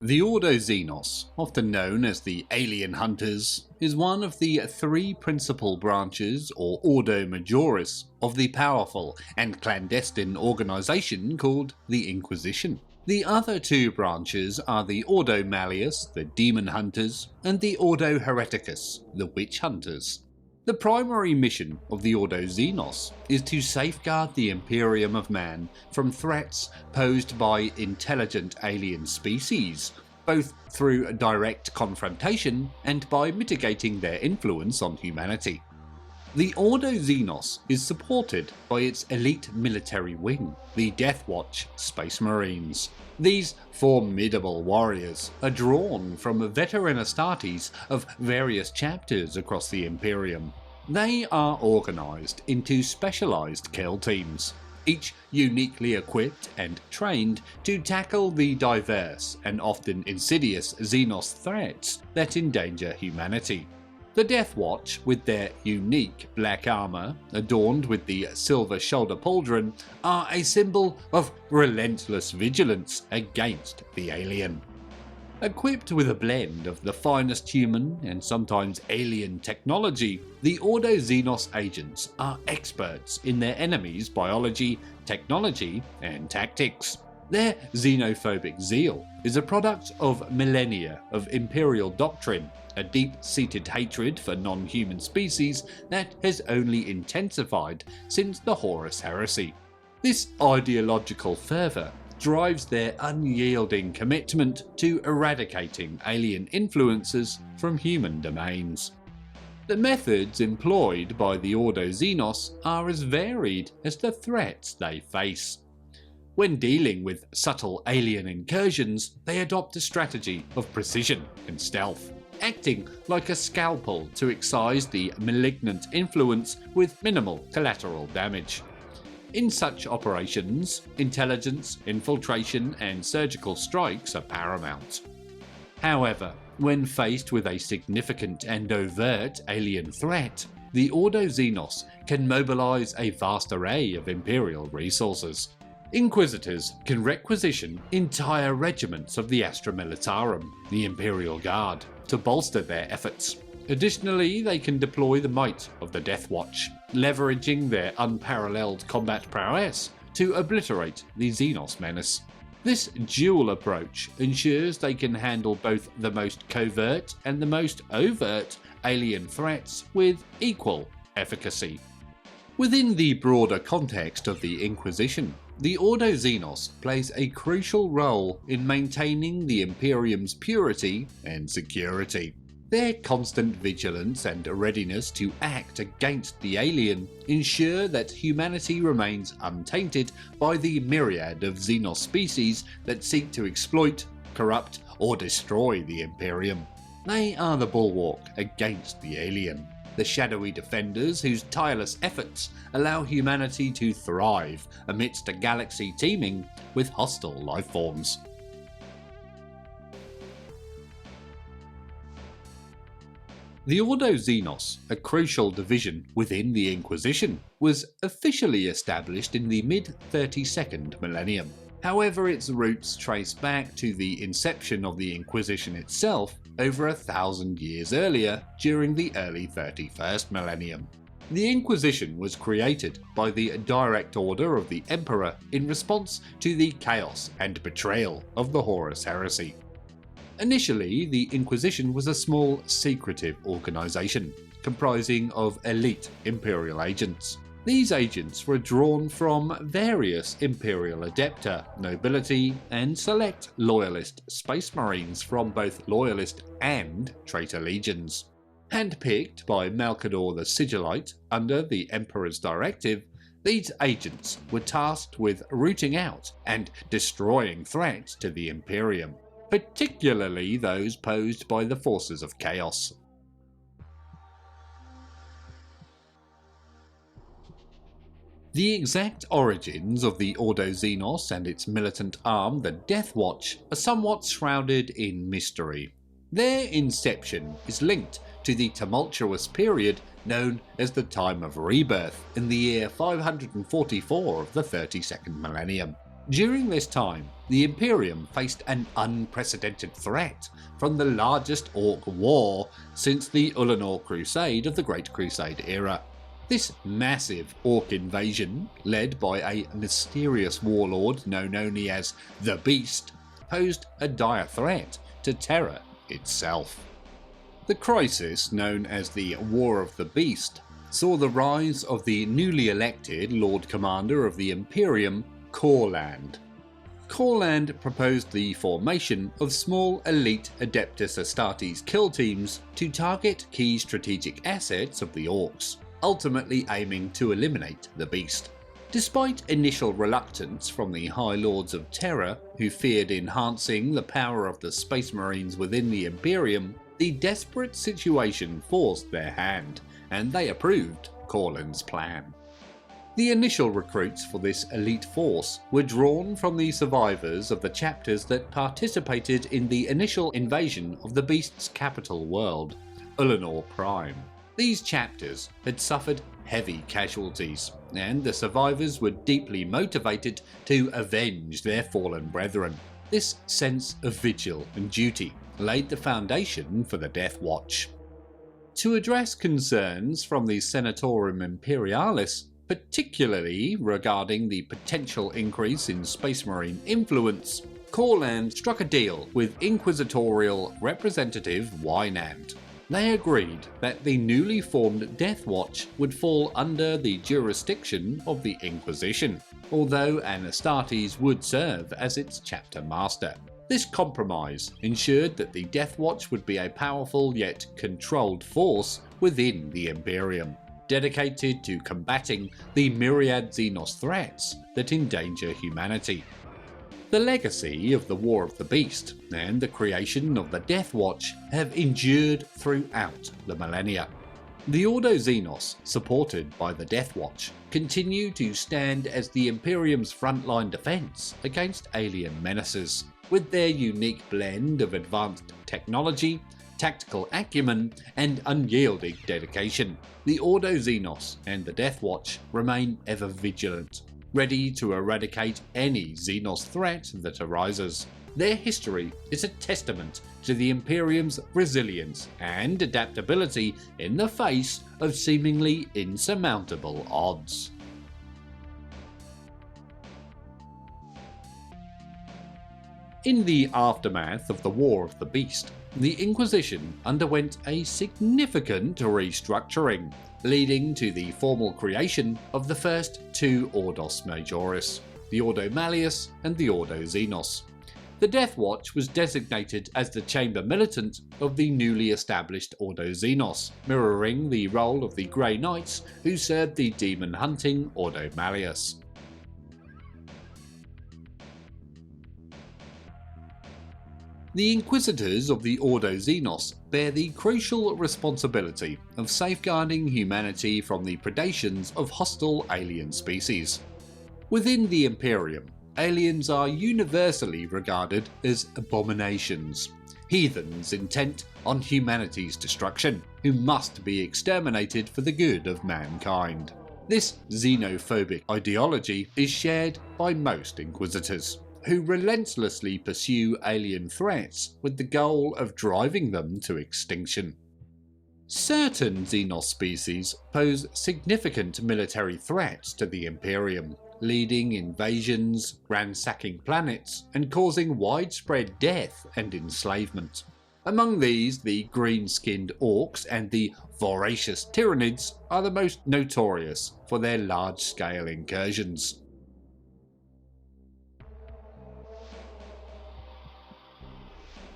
The Ordo Xenos, often known as the Alien Hunters, is one of the three principal branches or Ordo Majoris of the powerful and clandestine organisation called the Inquisition. The other two branches are the Ordo Malleus, the Demon Hunters, and the Ordo Hereticus, the Witch Hunters. The primary mission of the Ordo Xenos is to safeguard the Imperium of Man from threats posed by intelligent alien species, both through direct confrontation and by mitigating their influence on humanity. The Ordo Xenos is supported by its elite military wing, the Deathwatch Space Marines. These formidable warriors are drawn from veteran Astartes of various chapters across the Imperium. They are organised into specialised kill teams, each uniquely equipped and trained to tackle the diverse and often insidious Xenos threats that endanger humanity. The Deathwatch, with their unique black armour adorned with the silver shoulder pauldron, are a symbol of relentless vigilance against the alien. Equipped with a blend of the finest human and sometimes alien technology, the Ordo Xenos agents are experts in their enemies' biology, technology, and tactics. Their xenophobic zeal is a product of millennia of imperial doctrine, a deep-seated hatred for non-human species that has only intensified since the Horus Heresy. This ideological fervour drives their unyielding commitment to eradicating alien influences from human domains. The methods employed by the Ordo Xenos are as varied as the threats they face. When dealing with subtle alien incursions, they adopt a strategy of precision and stealth, acting like a scalpel to excise the malignant influence with minimal collateral damage. In such operations, intelligence, infiltration, and surgical strikes are paramount. However, when faced with a significant and overt alien threat, the Ordo Xenos can mobilize a vast array of Imperial resources. Inquisitors can requisition entire regiments of the Astra Militarum, the Imperial Guard, to bolster their efforts. Additionally, they can deploy the might of the Deathwatch, leveraging their unparalleled combat prowess to obliterate the Xenos menace. This dual approach ensures they can handle both the most covert and the most overt alien threats with equal efficacy. Within the broader context of the Inquisition, the Ordo Xenos plays a crucial role in maintaining the Imperium's purity and security. Their constant vigilance and readiness to act against the alien ensure that humanity remains untainted by the myriad of Xenos species that seek to exploit, corrupt, or destroy the Imperium. They are the bulwark against the alien, the shadowy defenders whose tireless efforts allow humanity to thrive amidst a galaxy teeming with hostile lifeforms. The Ordo Xenos, a crucial division within the Inquisition, was officially established in the mid-32nd millennium. However, its roots trace back to the inception of the Inquisition itself over 1,000 years earlier during the early 31st millennium. The Inquisition was created by the direct order of the Emperor in response to the chaos and betrayal of the Horus Heresy. Initially, the Inquisition was a small, secretive organisation, comprising of elite Imperial agents. These agents were drawn from various Imperial Adepta, nobility, and select Loyalist Space Marines from both Loyalist and traitor legions. Handpicked by Malcador the Sigillite under the Emperor's directive, these agents were tasked with rooting out and destroying threats to the Imperium, particularly those posed by the forces of chaos. The exact origins of the Ordo Xenos and its militant arm, the Deathwatch, are somewhat shrouded in mystery. Their inception is linked to the tumultuous period known as the Time of Rebirth in the year 544 of the 32nd millennium. During this time, the Imperium faced an unprecedented threat from the largest Orc war since the Ullanor Crusade of the Great Crusade era. This massive Orc invasion, led by a mysterious warlord known only as the Beast, posed a dire threat to Terra itself. The crisis, known as the War of the Beast, saw the rise of the newly elected Lord Commander of the Imperium, Corland. Corland proposed the formation of small elite Adeptus Astartes kill teams to target key strategic assets of the Orcs, ultimately aiming to eliminate the Beast. Despite initial reluctance from the High Lords of Terra, who feared enhancing the power of the Space Marines within the Imperium, the desperate situation forced their hand, and they approved Corland's plan. The initial recruits for this elite force were drawn from the survivors of the chapters that participated in the initial invasion of the Beast's capital world, Ullanor Prime. These chapters had suffered heavy casualties, and the survivors were deeply motivated to avenge their fallen brethren. This sense of vigil and duty laid the foundation for the Deathwatch. To address concerns from the Senatorum Imperialis, particularly regarding the potential increase in Space Marine influence, Corland struck a deal with Inquisitorial Representative Wynand. They agreed that the newly formed Deathwatch would fall under the jurisdiction of the Inquisition, although an Astartes would serve as its chapter master. This compromise ensured that the Deathwatch would be a powerful yet controlled force within the Imperium, dedicated to combating the myriad Xenos threats that endanger humanity. The legacy of the War of the Beast and the creation of the Deathwatch have endured throughout the millennia. The Ordo Xenos, supported by the Deathwatch, continue to stand as the Imperium's frontline defense against alien menaces. With their unique blend of advanced technology, tactical acumen, and unyielding dedication, the Ordo Xenos and the Deathwatch remain ever vigilant, ready to eradicate any Xenos threat that arises. Their history is a testament to the Imperium's resilience and adaptability in the face of seemingly insurmountable odds. In the aftermath of the War of the Beast, the Inquisition underwent a significant restructuring, leading to the formal creation of the first two Ordos Majoris, the Ordo Malleus and the Ordo Xenos. The Deathwatch was designated as the Chamber Militant of the newly established Ordo Xenos, mirroring the role of the Grey Knights who served the demon-hunting Ordo Malleus. The Inquisitors of the Ordo Xenos bear the crucial responsibility of safeguarding humanity from the predations of hostile alien species. Within the Imperium, aliens are universally regarded as abominations, heathens intent on humanity's destruction, who must be exterminated for the good of mankind. This xenophobic ideology is shared by most Inquisitors, who relentlessly pursue alien threats with the goal of driving them to extinction. Certain Xenos species pose significant military threats to the Imperium, leading invasions, ransacking planets, and causing widespread death and enslavement. Among these, the green-skinned Orcs and the voracious Tyranids are the most notorious for their large-scale incursions.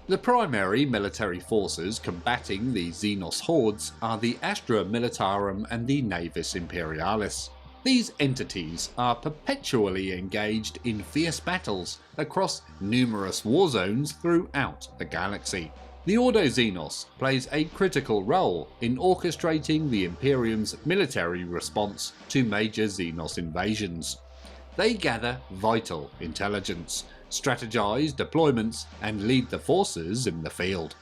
The primary military forces combating the Xenos hordes are the Astra Militarum and the Navis Imperialis. These entities are perpetually engaged in fierce battles across numerous war zones throughout the galaxy. The Ordo Xenos plays a critical role in orchestrating the Imperium's military response to major Xenos invasions. They gather vital intelligence, strategize deployments, and lead the forces in the field.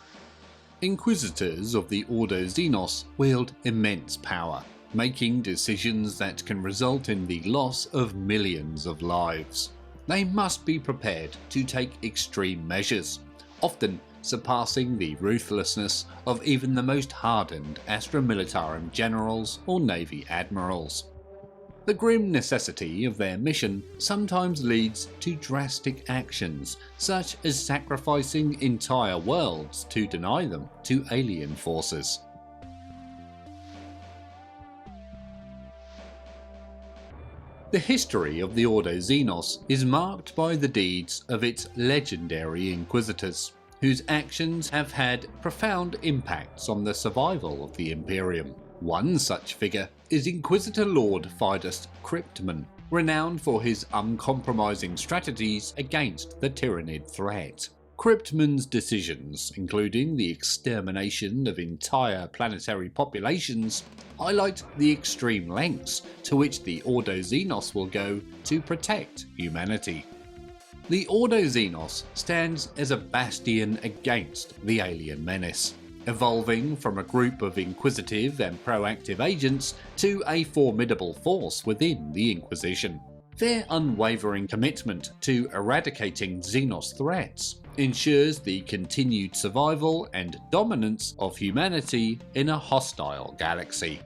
Inquisitors of the Ordo Xenos wield immense power, making decisions that can result in the loss of millions of lives. they must be prepared to take extreme measures, often surpassing the ruthlessness of even the most hardened Astra Militarum generals or navy admirals. The grim necessity of their mission sometimes leads to drastic actions, such as sacrificing entire worlds to deny them to alien forces. The history of the Ordo Xenos is marked by the deeds of its legendary Inquisitors, whose actions have had profound impacts on the survival of the Imperium. One such figure is Inquisitor Lord Fidus Cryptman, renowned for his uncompromising strategies against the Tyranid threat. Cryptman's decisions, including the extermination of entire planetary populations, highlight the extreme lengths to which the Ordo Xenos will go to protect humanity. The Ordo Xenos stands as a bastion against the alien menace, evolving from a group of inquisitive and proactive agents to a formidable force within the Inquisition. Their unwavering commitment to eradicating Xenos threats ensures the continued survival and dominance of humanity in a hostile galaxy.